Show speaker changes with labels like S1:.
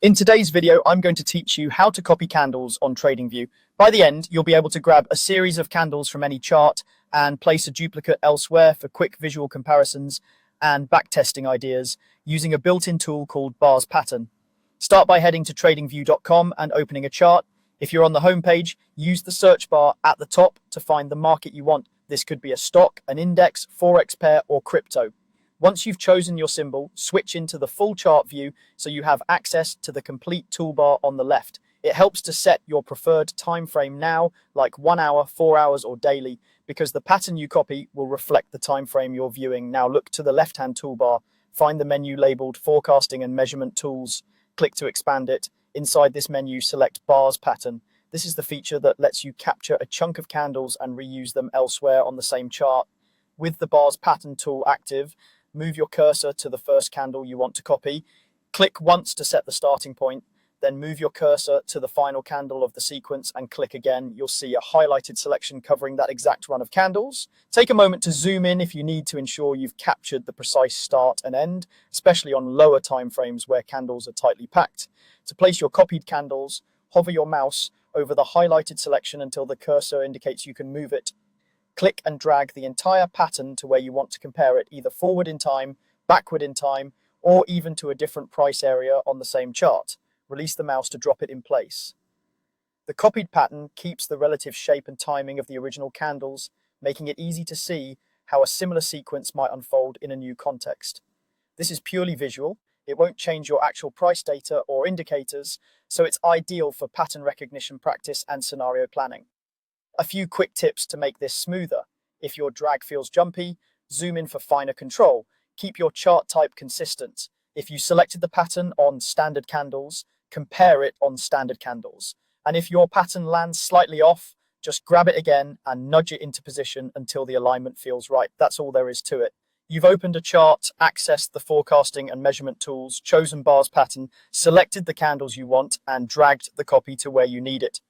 S1: In today's video, I'm going to teach you how to copy candles on TradingView. By the end, you'll be able to grab a series of candles from any chart and place a duplicate elsewhere for quick visual comparisons and backtesting ideas using a built-in tool called Bars Pattern. Start by heading to tradingview.com and opening a chart. If you're on the homepage, use the search bar at the top to find the market you want. This could be a stock, an index, forex pair, or crypto. Once you've chosen your symbol, switch into the full chart view so you have access to the complete toolbar on the left. It helps to set your preferred time frame now, like 1 hour, 4 hours, or daily, because the pattern you copy will reflect the time frame you're viewing. Now look to the left-hand toolbar, find the menu labeled Forecasting and Measurement Tools. Click to expand it. Inside this menu, select Bars Pattern. This is the feature that lets you capture a chunk of candles and reuse them elsewhere on the same chart. With the Bars Pattern tool active, move your cursor to the first candle you want to copy. Click once to set the starting point, then move your cursor to the final candle of the sequence and click again. You'll see a highlighted selection covering that exact run of candles. Take a moment to zoom in if you need to ensure you've captured the precise start and end, especially on lower time frames where candles are tightly packed. To place your copied candles, hover your mouse over the highlighted selection until the cursor indicates you can move it. Click and drag the entire pattern to where you want to compare it, either forward in time, backward in time, or even to a different price area on the same chart. Release the mouse to drop it in place. The copied pattern keeps the relative shape and timing of the original candles, making it easy to see how a similar sequence might unfold in a new context. This is purely visual. It won't change your actual price data or indicators, so it's ideal for pattern recognition practice and scenario planning. A few quick tips to make this smoother. If your drag feels jumpy, zoom in for finer control. Keep your chart type consistent. If you selected the pattern on standard candles, compare it on standard candles. And if your pattern lands slightly off, just grab it again and nudge it into position until the alignment feels right. That's all there is to it. You've opened a chart, accessed the forecasting and measurement tools, chosen Bars Pattern, selected the candles you want, and dragged the copy to where you need it.